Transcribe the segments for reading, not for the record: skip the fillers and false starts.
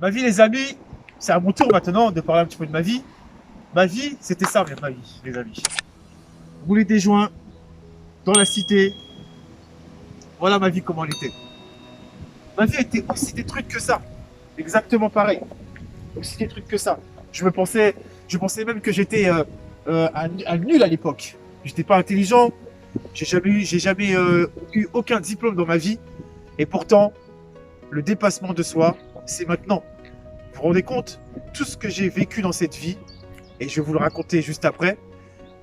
Ma vie, les amis, c'est à mon tour maintenant de parler un petit peu de ma vie. Ma vie, c'était ça, ma vie, les amis. Rouler des joints dans la cité. Voilà ma vie, comment elle était. Ma vie était aussi des trucs que ça. Exactement pareil. Aussi des trucs que ça. Je pensais même que j'étais un nul à l'époque. J'étais pas intelligent. J'ai jamais eu aucun diplôme dans ma vie. Et pourtant, le dépassement de soi, c'est maintenant. Vous vous rendez compte? Tout ce que j'ai vécu dans cette vie, et je vais vous le raconter juste après,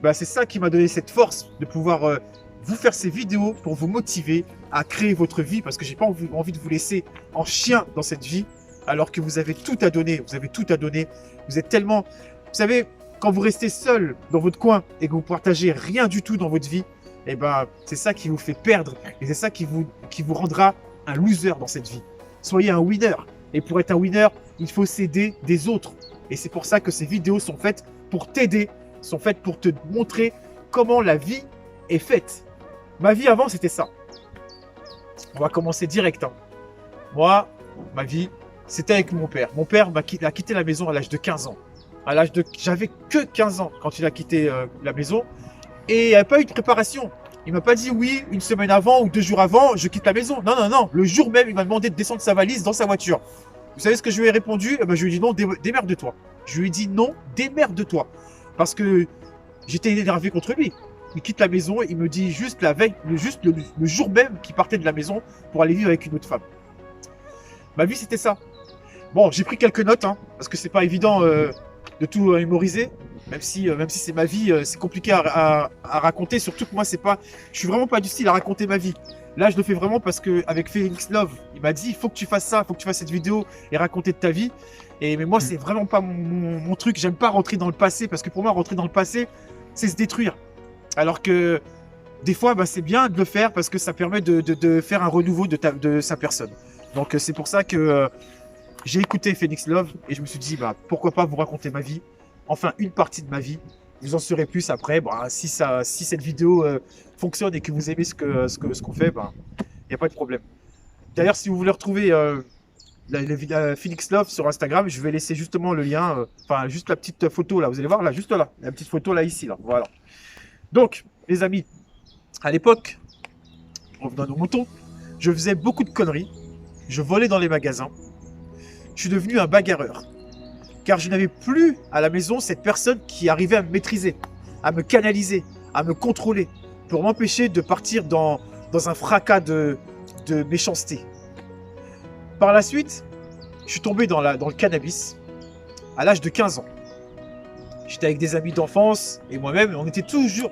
bah, c'est ça qui m'a donné cette force de pouvoir vous faire ces vidéos pour vous motiver à créer votre vie, parce que j'ai pas envie de vous laisser en chien dans cette vie, alors que vous avez tout à donner, vous avez tout à donner, vous êtes tellement... Vous savez, quand vous restez seul dans votre coin et que vous partagez rien du tout dans votre vie, et ben, c'est ça qui vous fait perdre, et c'est ça qui vous rendra un loser dans cette vie. Soyez un winner, et pour être un winner, il faut s'aider des autres. Et c'est pour ça que ces vidéos sont faites pour t'aider, sont faites pour te montrer comment la vie est faite. Ma vie avant, c'était ça. On va commencer direct. Hein. Moi, ma vie, c'était avec mon père. Mon père a quitté la maison à l'âge de 15 ans. J'avais que 15 ans quand il a quitté la maison. Et il n'y avait pas eu de préparation. Il m'a pas dit oui, une semaine avant ou 2 jours avant, je quitte la maison. Non, non, non. Le jour même, il m'a demandé de descendre sa valise dans sa voiture. Vous savez ce que je lui ai répondu? Je lui ai dit non, démerde-toi. Je lui ai dit non, démerde-toi. Parce que j'étais énervé contre lui. Il quitte la maison, il me dit juste la veille, le jour même qu'il partait de la maison pour aller vivre avec une autre femme. Ma vie, c'était ça. Bon, j'ai pris quelques notes, hein, parce que c'est pas évident de tout mémoriser. Même si c'est ma vie, c'est compliqué à raconter. Surtout que moi, je suis vraiment pas du style à raconter ma vie. Là, je le fais vraiment parce que avec Phoenix Love, il m'a dit il faut que tu fasses ça, il faut que tu fasses cette vidéo et raconter de ta vie. Mais moi, c'est vraiment pas mon truc. J'aime pas rentrer dans le passé parce que pour moi, rentrer dans le passé, c'est se détruire. Alors que des fois, c'est bien de le faire parce que ça permet de faire un renouveau de sa personne. Donc, c'est pour ça que j'ai écouté Phoenix Love et je me suis dit pourquoi pas vous raconter ma vie. Enfin, une partie de ma vie. Vous en saurez plus après. Si cette vidéo fonctionne et que vous aimez ce qu'on fait, il n'y a pas de problème. D'ailleurs, si vous voulez retrouver Phoenix Love sur Instagram, je vais laisser justement le lien, juste la petite photo là. Vous allez voir là, juste là, la petite photo là ici là. Voilà. Donc, les amis, à l'époque, revenons à nos moutons, je faisais beaucoup de conneries. Je volais dans les magasins. Je suis devenu un bagarreur. Car je n'avais plus à la maison cette personne qui arrivait à me maîtriser, à me canaliser, à me contrôler, pour m'empêcher de partir dans un fracas de méchanceté. Par la suite, je suis tombé dans le cannabis à l'âge de 15 ans. J'étais avec des amis d'enfance et moi-même, on était toujours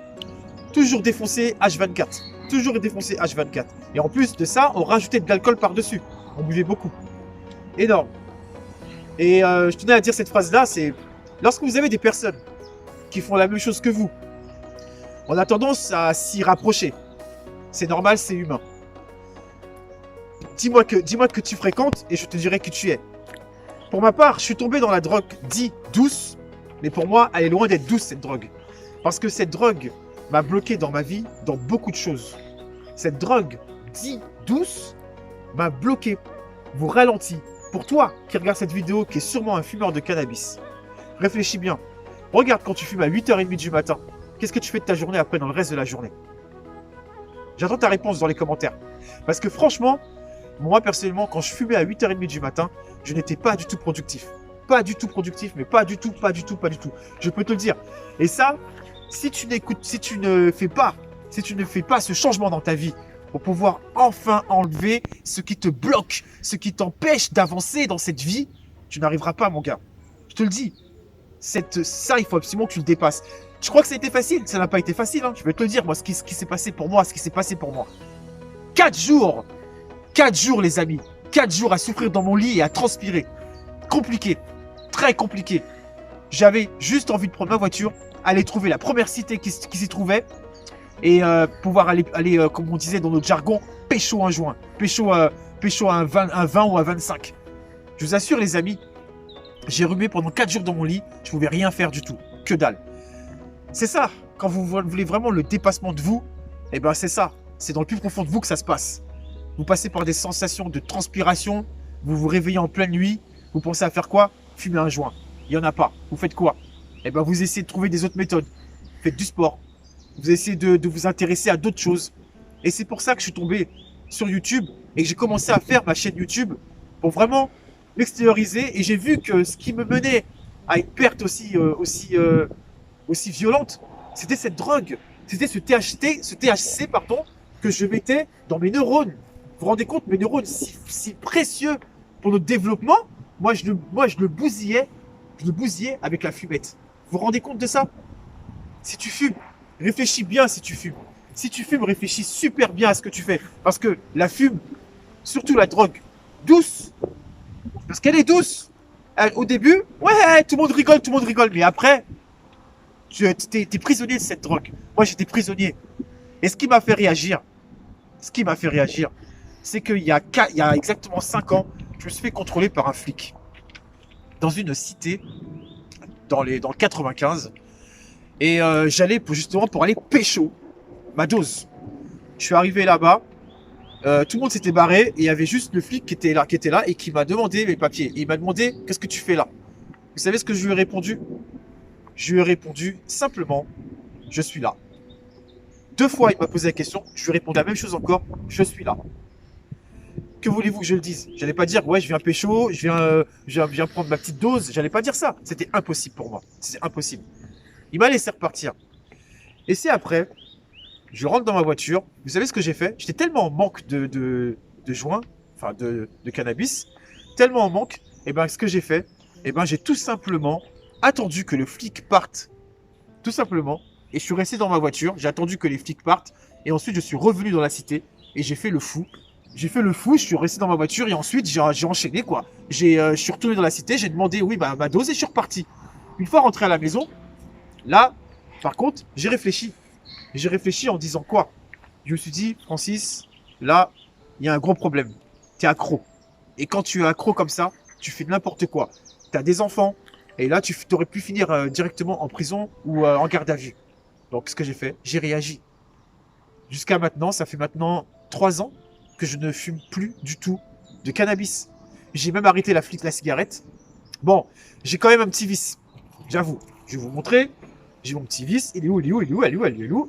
défoncés H24. Toujours défoncés H24. Et en plus de ça, on rajoutait de l'alcool par-dessus. On buvait beaucoup. Énorme. Et je tenais à dire cette phrase-là, c'est lorsque vous avez des personnes qui font la même chose que vous, on a tendance à s'y rapprocher. C'est normal, c'est humain. Dis-moi que tu fréquentes et je te dirai que tu es. Pour ma part, je suis tombé dans la drogue dite douce, mais pour moi, elle est loin d'être douce cette drogue. Parce que cette drogue m'a bloqué dans ma vie, dans beaucoup de choses. Cette drogue dite douce m'a bloqué, vous ralentit. Pour toi qui regarde cette vidéo, qui est sûrement un fumeur de cannabis, réfléchis bien. Regarde quand tu fumes à 8h30 du matin. Qu'est-ce que tu fais de ta journée après dans le reste de la journée? J'attends ta réponse dans les commentaires. Parce que franchement, moi personnellement, quand je fumais à 8h30 du matin, je n'étais pas du tout productif. Pas du tout productif, mais pas du tout. Je peux te le dire. Et ça, si tu ne fais pas ce changement dans ta vie, pour pouvoir enfin enlever ce qui te bloque, ce qui t'empêche d'avancer dans cette vie, tu n'arriveras pas, mon gars. Je te le dis. Ça, il faut absolument que tu le dépasses. Je crois que ça a été facile. Ça n'a pas été facile. Hein. Je vais te le dire, moi, ce qui s'est passé pour moi, 4 jours. 4 jours, les amis. 4 jours à souffrir dans mon lit et à transpirer. Compliqué. Très compliqué. J'avais juste envie de prendre ma voiture, aller trouver la première cité qui s'y trouvait, et pouvoir aller comme on disait dans notre jargon, pécho un joint, pécho un 20 ou un 25. Je vous assure les amis, j'ai rumé pendant 4 jours dans mon lit, je pouvais rien faire du tout, que dalle. C'est ça, quand vous voulez vraiment le dépassement de vous, c'est ça, c'est dans le plus profond de vous que ça se passe. Vous passez par des sensations de transpiration, vous vous réveillez en pleine nuit, Vous pensez à faire quoi? Fumer un joint. Il n'y en a pas. Vous faites quoi? Eh ben, vous essayez de trouver des autres méthodes. Faites du sport. Vous essayez de vous intéresser à d'autres choses. Et c'est pour ça que je suis tombé sur YouTube et que j'ai commencé à faire ma chaîne YouTube pour vraiment m'extérioriser. Et j'ai vu que ce qui me menait à une perte aussi violente, c'était cette drogue. C'était ce THC, pardon, que je mettais dans mes neurones. Vous vous rendez compte, mes neurones si précieux pour notre développement, moi je le bousillais avec la fumette. Vous vous rendez compte de ça? Si tu fumes, réfléchis bien si tu fumes. Si tu fumes, réfléchis super bien à ce que tu fais. Parce que la fume, surtout la drogue, douce, parce qu'elle est douce. Au début, ouais, tout le monde rigole. Mais après, t'es prisonnier de cette drogue. Moi, j'étais prisonnier. Et ce qui m'a fait réagir, c'est qu'il y a exactement 5 ans, je me suis fait contrôler par un flic. Dans une cité, dans le 95. Et j'allais justement pour aller pécho ma dose. Je suis arrivé là-bas, tout le monde s'était barré et il y avait juste le flic qui était là et qui m'a demandé mes papiers. Il m'a demandé qu'est-ce que tu fais là? Vous savez ce que je lui ai répondu? Je lui ai répondu simplement, je suis là. 2 fois il m'a posé la question, je lui ai répondu la même chose encore, je suis là. Que voulez-vous que je le dise? J'allais pas dire ouais je viens pécho, je viens prendre ma petite dose, j'allais pas dire ça. C'était impossible pour moi, c'est impossible. Il m'a laissé repartir. Et c'est après, je rentre dans ma voiture. Vous savez ce que j'ai fait? J'étais tellement en manque de joints, enfin de cannabis, tellement en manque, et ben ce que j'ai fait, et ben j'ai tout simplement attendu que le flic parte, tout simplement, et je suis resté dans ma voiture, j'ai attendu que les flics partent, et ensuite je suis revenu dans la cité, et j'ai fait le fou. J'ai fait le fou, je suis resté dans ma voiture, et ensuite j'ai enchaîné quoi. Je suis retourné dans la cité, j'ai demandé oui ma dose, et je suis reparti. Une fois rentré à la maison, là, par contre, j'ai réfléchi. J'ai réfléchi en disant quoi? Je me suis dit, Francis, là, il y a un gros problème. Tu es accro. Et quand tu es accro comme ça, tu fais n'importe quoi. Tu as des enfants, et là, tu aurais pu finir directement en prison ou en garde à vue. Donc, ce que j'ai fait, j'ai réagi. Jusqu'à maintenant, ça fait maintenant 3 ans que je ne fume plus du tout de cannabis. J'ai même arrêté la cigarette. Bon, j'ai quand même un petit vice. J'avoue. Je vais vous montrer. J'ai mon petit vice. Il est où?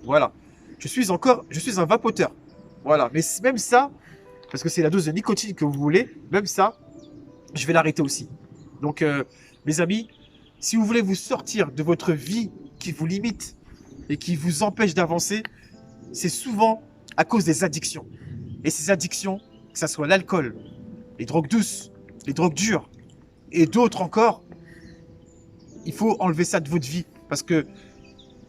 Voilà. Je suis un vapoteur. Voilà. Mais même ça, parce que c'est la dose de nicotine que vous voulez, même ça, je vais l'arrêter aussi. Donc, mes amis, si vous voulez vous sortir de votre vie qui vous limite et qui vous empêche d'avancer, c'est souvent à cause des addictions. Et ces addictions, que ce soit l'alcool, les drogues douces, les drogues dures et d'autres encore, il faut enlever ça de votre vie. Parce que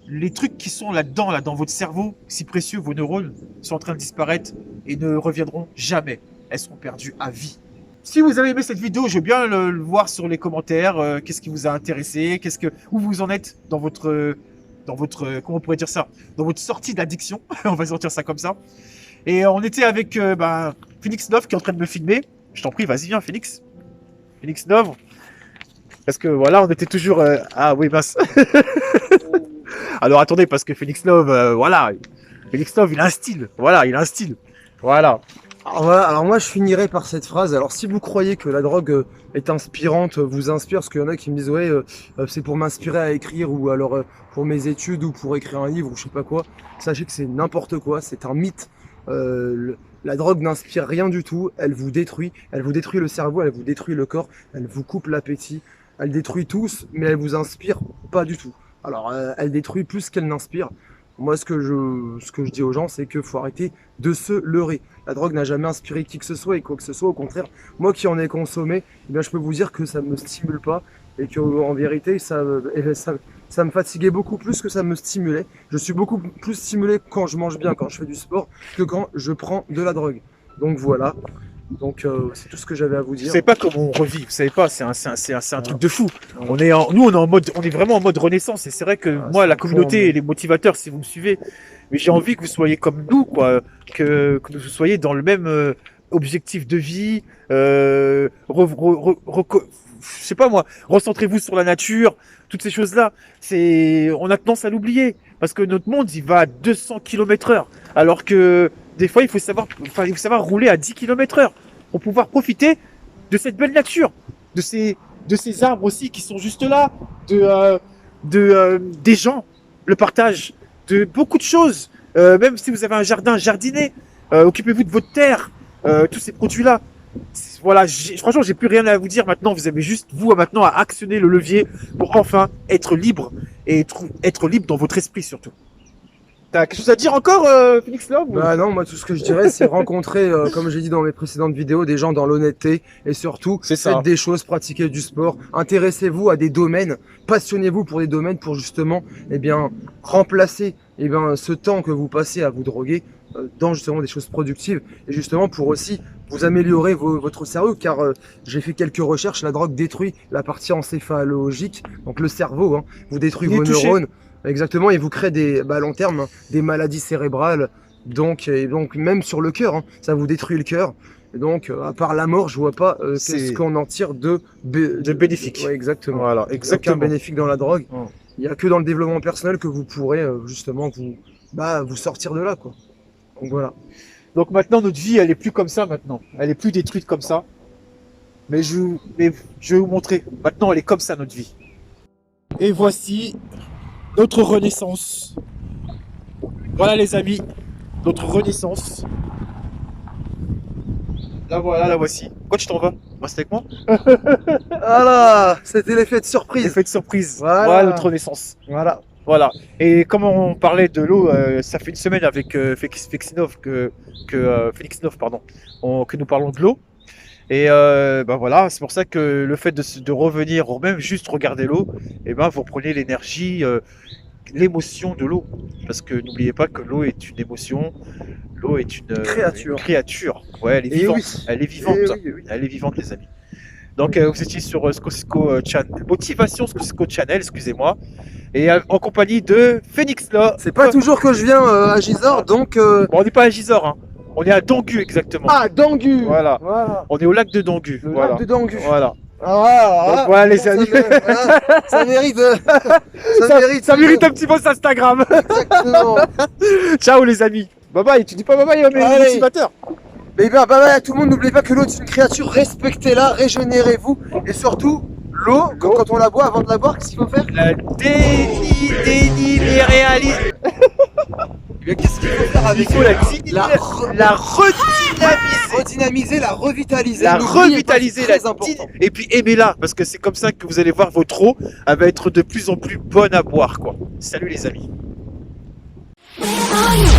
les trucs qui sont là-dedans, là, dans votre cerveau, si précieux, vos neurones, sont en train de disparaître et ne reviendront jamais. Elles seront perdues à vie. Si vous avez aimé cette vidéo, je veux bien le voir sur les commentaires. Qu'est-ce qui vous a intéressé? Où vous en êtes dans votre, comment on pourrait dire ça? Dans votre sortie d'addiction. On va sortir ça comme ça. Et on était avec Phoenix 9 qui est en train de me filmer. Je t'en prie, vas-y, viens, Phoenix. Phoenix 9. Parce que voilà, on était toujours... Ah oui, mince. Alors attendez, parce que Phoenix Love, voilà. Phoenix Love, il a un style. Voilà, il a un style. Voilà. Alors, voilà, alors moi je finirai par cette phrase. Alors si vous croyez que la drogue est inspirante, vous inspire, parce qu'il y en a qui me disent ouais c'est pour m'inspirer à écrire ou alors pour mes études ou pour écrire un livre ou je sais pas quoi, sachez que c'est n'importe quoi, c'est un mythe. La drogue n'inspire rien du tout, elle vous détruit le cerveau, elle vous détruit le corps, elle vous coupe l'appétit, elle détruit tous, mais elle vous inspire pas du tout. Alors elle détruit plus qu'elle n'inspire. Moi, ce que je dis aux gens, c'est qu'il faut arrêter de se leurrer. La drogue n'a jamais inspiré qui que ce soit et quoi que ce soit. Au contraire, moi qui en ai consommé, eh bien, je peux vous dire que ça ne me stimule pas et qu'en vérité, ça me fatiguait beaucoup plus que ça me stimulait. Je suis beaucoup plus stimulé quand je mange bien, quand je fais du sport, que quand je prends de la drogue. Donc voilà. Donc c'est tout ce que j'avais à vous dire. Vous savez pas comment on revit, vous savez pas, c'est un truc de fou. On est vraiment en mode renaissance. Et c'est vrai que moi, la communauté et les motivateurs, si vous me suivez, mais j'ai envie que vous soyez comme nous, quoi, que vous soyez dans le même objectif de vie. Je sais pas moi, recentrez-vous sur la nature, toutes ces choses-là. On a tendance à l'oublier parce que notre monde, il va à 200 km/h, alors que des fois, il faut savoir rouler à 10 km/h pour pouvoir profiter de cette belle nature. de ces arbres aussi qui sont juste là, des gens, le partage, de beaucoup de choses. Même si vous avez un jardin, jardinez, occupez-vous de votre terre, tous ces produits-là. Voilà, franchement, j'ai plus rien à vous dire maintenant. Vous avez juste, vous, maintenant, à actionner le levier pour enfin être libre et être libre dans votre esprit surtout. T'as quelque chose à dire encore, Phoenix Love ou... Bah non, moi tout ce que je dirais c'est rencontrer, comme j'ai dit dans mes précédentes vidéos, des gens dans l'honnêteté et surtout C'est ça. faites des choses, pratiquez du sport, intéressez-vous à des domaines, passionnez-vous pour des domaines pour justement remplacer ce temps que vous passez à vous droguer dans justement des choses productives et justement pour aussi vous améliorer votre cerveau car j'ai fait quelques recherches, la drogue détruit la partie encéphalogique, donc le cerveau, hein, vous détruit Il est vos touché. neurones. Exactement, et vous crée à long terme des maladies cérébrales, donc même sur le cœur, hein, ça vous détruit le cœur. Et donc, à part la mort, je vois pas qu'est-ce qu'on en tire de bénéfique. Ouais, exactement. Voilà, Aucun exactement. bénéfique dans la drogue. Oh. Il n'y a que dans le développement personnel que vous pourrez justement vous sortir de là, quoi. Donc voilà. Donc maintenant, notre vie, elle est plus comme ça maintenant. Elle est plus détruite comme ça. Mais je vais vous montrer. Maintenant, elle est comme ça, notre vie. Et voici notre renaissance. Voilà les amis, notre renaissance. La voilà, la voici. Pourquoi tu t'en vas? Reste avec moi. Voilà, c'était l'effet de surprise. Effet de surprise. Voilà. Notre renaissance. Voilà. Voilà. Et comme on parlait de l'eau, ça fait une semaine avec Félix Nov que nous parlons de l'eau. Et voilà, c'est pour ça que le fait de revenir, ou même juste regarder l'eau, vous reprenez l'énergie, l'émotion de l'eau. Parce que n'oubliez pas que l'eau est une émotion, l'eau est une créature. Ouais, elle est vivante. Oui. Elle est vivante. Oui. Elle est vivante, les amis. Donc vous étiez sur Skosiko Channel, Motivation Skosiko Channel, excusez-moi. Et en compagnie de Phoenix là. C'est pas toujours que je viens à Gisors, donc... Bon, on n'est pas à Gisors, hein. On est à Dangu exactement. Ah, Dangu. Voilà. Voilà. On est au lac de Dangu. Le Voilà. lac de Dangu. Voilà. Ah, voilà, les amis. Ça mérite. Ça mérite un petit post Instagram. Exactement. Ciao les amis. Bye bye. Tu dis pas bye bye, mais Allez. motivateur. Mais bye bye à tout le monde. N'oubliez pas que l'eau est une créature. Respectez-la, régénérez-vous. Et surtout, l'eau, quand on la boit, avant de la boire, qu'est-ce qu'il faut faire? La déminéralisation. Qu'est-ce qu'il faut faire avec Il faut la redynamiser, la revitaliser. la N'oubliez pas, revitaliser, c'est très important. et puis aimez-la, parce que c'est comme ça que vous allez voir votre eau, elle va être de plus en plus bonne à boire, quoi. Salut les amis. Where are you?